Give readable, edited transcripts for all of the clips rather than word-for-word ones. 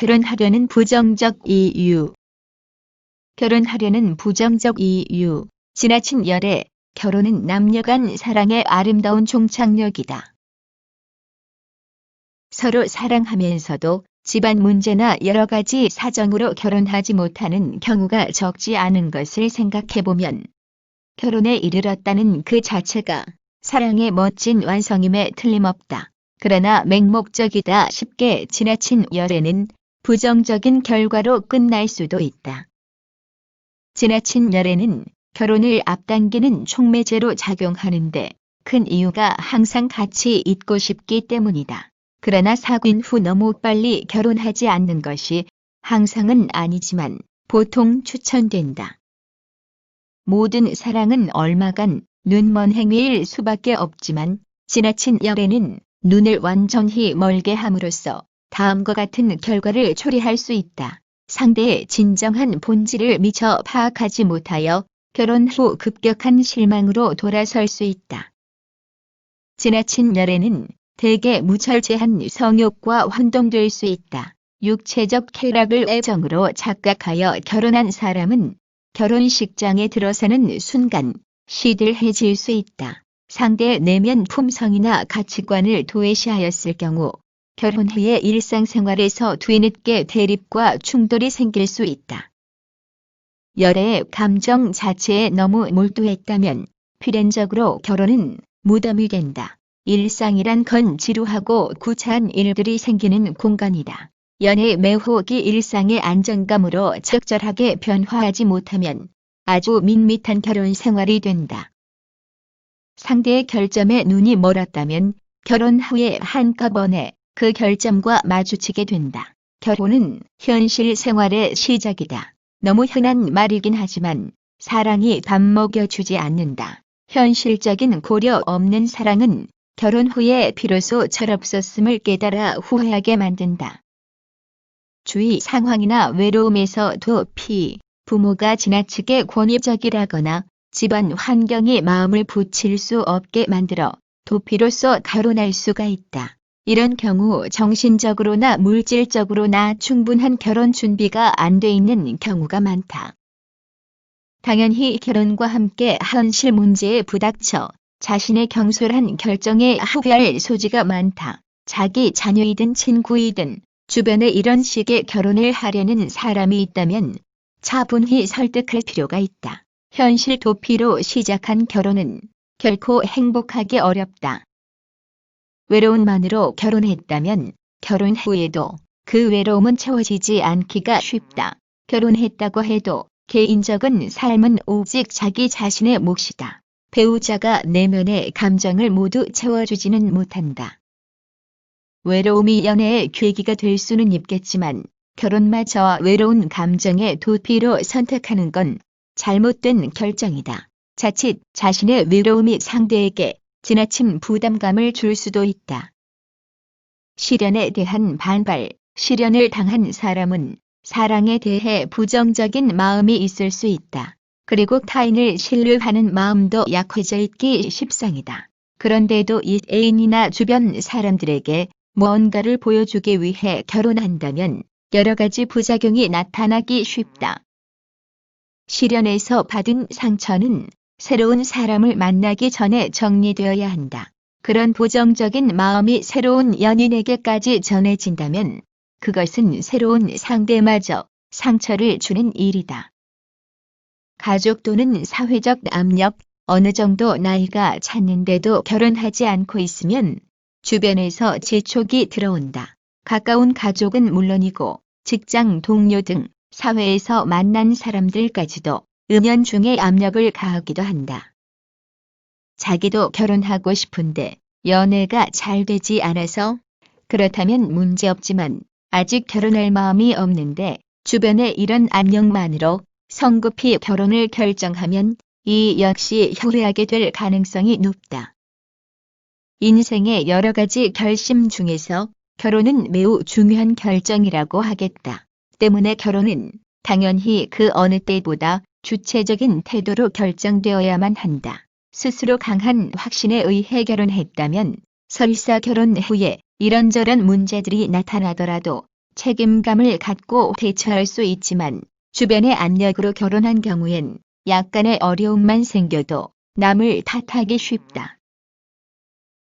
결혼하려는 부정적 이유. 결혼하려는 부정적 이유. 지나친 열애. 결혼은 남녀 간 사랑의 아름다운 종착역이다. 서로 사랑하면서도 집안 문제나 여러 가지 사정으로 결혼하지 못하는 경우가 적지 않은 것을 생각해보면 결혼에 이르렀다는 그 자체가 사랑의 멋진 완성임에 틀림없다. 그러나 맹목적이다 쉽게 지나친 열애는 부정적인 결과로 끝날 수도 있다. 지나친 열애는 결혼을 앞당기는 촉매제로 작용하는데 큰 이유가 항상 같이 있고 싶기 때문이다. 그러나 사귄 후 너무 빨리 결혼하지 않는 것이 항상은 아니지만 보통 추천된다. 모든 사랑은 얼마간 눈먼 행위일 수밖에 없지만 지나친 열애는 눈을 완전히 멀게 함으로써 다음과 같은 결과를 초래할 수 있다. 상대의 진정한 본질을 미처 파악하지 못하여 결혼 후 급격한 실망으로 돌아설 수 있다. 지나친 열애는 대개 무절제한 성욕과 혼동될 수 있다. 육체적 쾌락을 애정으로 착각하여 결혼한 사람은 결혼식장에 들어서는 순간 시들해질 수 있다. 상대의 내면 품성이나 가치관을 도외시하였을 경우 결혼 후의 일상생활에서 뒤늦게 대립과 충돌이 생길 수 있다. 열애의 감정 자체에 너무 몰두했다면 필연적으로 결혼은 무덤이 된다. 일상이란 건 지루하고 구차한 일들이 생기는 공간이다. 연애의 매혹이 일상의 안정감으로 적절하게 변화하지 못하면 아주 밋밋한 결혼 생활이 된다. 상대의 결점에 눈이 멀었다면 결혼 후에 한꺼번에 그 결점과 마주치게 된다. 결혼은 현실 생활의 시작이다. 너무 흔한 말이긴 하지만 사랑이 밥 먹여주지 않는다. 현실적인 고려 없는 사랑은 결혼 후에 비로소 철없었음을 깨달아 후회하게 만든다. 주위 상황이나 외로움에서도 부모가 지나치게 권위적이라거나 집안 환경이 마음을 붙일 수 없게 만들어 도피로써 결혼할 수가 있다. 이런 경우 정신적으로나 물질적으로나 충분한 결혼 준비가 안 돼 있는 경우가 많다. 당연히 결혼과 함께 현실 문제에 부닥쳐 자신의 경솔한 결정에 후회할 소지가 많다. 자기 자녀이든 친구이든 주변에 이런 식의 결혼을 하려는 사람이 있다면 차분히 설득할 필요가 있다. 현실 도피로 시작한 결혼은 결코 행복하기 어렵다. 외로움만으로 결혼했다면 결혼 후에도 그 외로움은 채워지지 않기가 쉽다. 결혼했다고 해도 개인적인 삶은 오직 자기 자신의 몫이다. 배우자가 내면의 감정을 모두 채워주지는 못한다. 외로움이 연애의 계기가 될 수는 있겠지만 결혼마저 외로운 감정의 도피로 선택하는 건 잘못된 결정이다. 자칫 자신의 외로움이 상대에게 지나친 부담감을 줄 수도 있다. 시련에 대한 반발. 시련을 당한 사람은 사랑에 대해 부정적인 마음이 있을 수 있다. 그리고 타인을 신뢰하는 마음도 약해져 있기 십상이다. 그런데도 이 애인이나 주변 사람들에게 무언가를 보여주기 위해 결혼한다면 여러 가지 부작용이 나타나기 쉽다. 시련에서 받은 상처는 새로운 사람을 만나기 전에 정리되어야 한다. 그런 부정적인 마음이 새로운 연인에게까지 전해진다면 그것은 새로운 상대마저 상처를 주는 일이다. 가족 또는 사회적 압력, 어느 정도 나이가 찼는데도 결혼하지 않고 있으면 주변에서 재촉이 들어온다. 가까운 가족은 물론이고 직장 동료 등 사회에서 만난 사람들까지도 은연중에 압력을 가하기도 한다. 자기도 결혼하고 싶은데 연애가 잘 되지 않아서 그렇다면 문제없지만 아직 결혼할 마음이 없는데 주변의 이런 압력만으로 성급히 결혼을 결정하면 이 역시 후회하게 될 가능성이 높다. 인생의 여러 가지 결심 중에서 결혼은 매우 중요한 결정이라고 하겠다. 때문에 결혼은 당연히 그 어느 때보다 주체적인 태도로 결정되어야만 한다. 스스로 강한 확신에 의해 결혼했다면 설사 결혼 후에 이런저런 문제들이 나타나더라도 책임감을 갖고 대처할 수 있지만 주변의 압력으로 결혼한 경우엔 약간의 어려움만 생겨도 남을 탓하기 쉽다.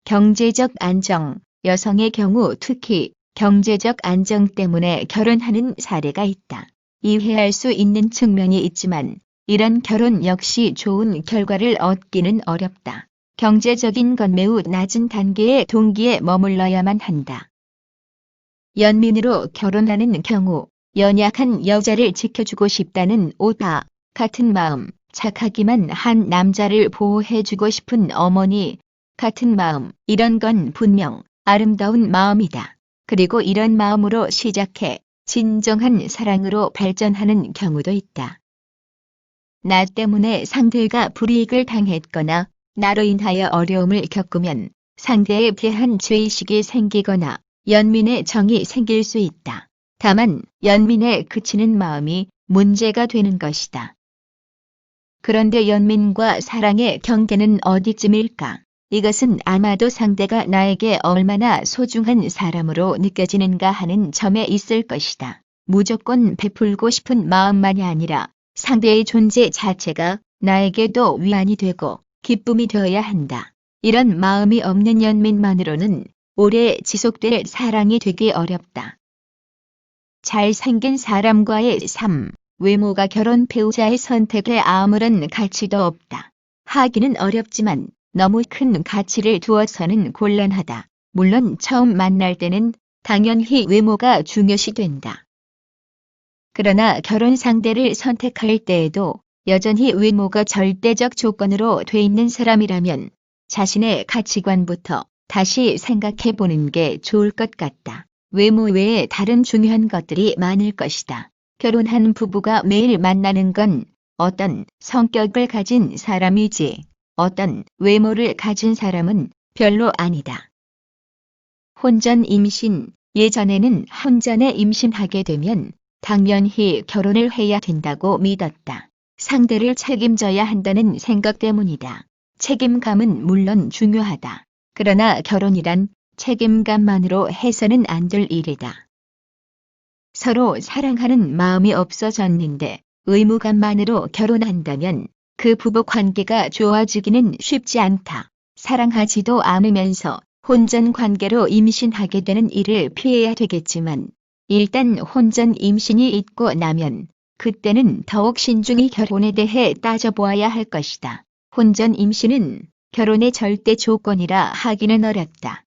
경제적 안정, 여성의 경우 특히 경제적 안정 때문에 결혼하는 사례가 있다. 이해할 수 있는 측면이 있지만 이런 결혼 역시 좋은 결과를 얻기는 어렵다. 경제적인 건 매우 낮은 단계의 동기에 머물러야만 한다. 연민으로 결혼하는 경우 연약한 여자를 지켜주고 싶다는 오빠 같은 마음, 착하기만 한 남자를 보호해주고 싶은 어머니 같은 마음, 이런 건 분명 아름다운 마음이다. 그리고 이런 마음으로 시작해 진정한 사랑으로 발전하는 경우도 있다. 나 때문에 상대가 불이익을 당했거나 나로 인하여 어려움을 겪으면 상대에 대한 죄의식이 생기거나 연민의 정이 생길 수 있다. 다만 연민에 그치는 마음이 문제가 되는 것이다. 그런데 연민과 사랑의 경계는 어디쯤일까? 이것은 아마도 상대가 나에게 얼마나 소중한 사람으로 느껴지는가 하는 점에 있을 것이다. 무조건 베풀고 싶은 마음만이 아니라 상대의 존재 자체가 나에게도 위안이 되고 기쁨이 되어야 한다. 이런 마음이 없는 연민만으로는 오래 지속될 사랑이 되기 어렵다. 잘생긴 사람과의 삶, 외모가 결혼 배우자의 선택에 아무런 가치도 없다. 하기는 어렵지만 너무 큰 가치를 두어서는 곤란하다. 물론 처음 만날 때는 당연히 외모가 중요시 된다. 그러나 결혼 상대를 선택할 때에도 여전히 외모가 절대적 조건으로 돼 있는 사람이라면 자신의 가치관부터 다시 생각해 보는 게 좋을 것 같다. 외모 외에 다른 중요한 것들이 많을 것이다. 결혼한 부부가 매일 만나는 건 어떤 성격을 가진 사람이지 어떤 외모를 가진 사람은 별로 아니다. 혼전 임신, 예전에는 혼전에 임신하게 되면 당연히 결혼을 해야 된다고 믿었다. 상대를 책임져야 한다는 생각 때문이다. 책임감은 물론 중요하다. 그러나 결혼이란 책임감만으로 해서는 안 될 일이다. 서로 사랑하는 마음이 없어졌는데 의무감만으로 결혼한다면 그 부부 관계가 좋아지기는 쉽지 않다. 사랑하지도 않으면서 혼전 관계로 임신하게 되는 일을 피해야 되겠지만 일단 혼전 임신이 있고 나면 그때는 더욱 신중히 결혼에 대해 따져보아야 할 것이다. 혼전 임신은 결혼의 절대 조건이라 하기는 어렵다.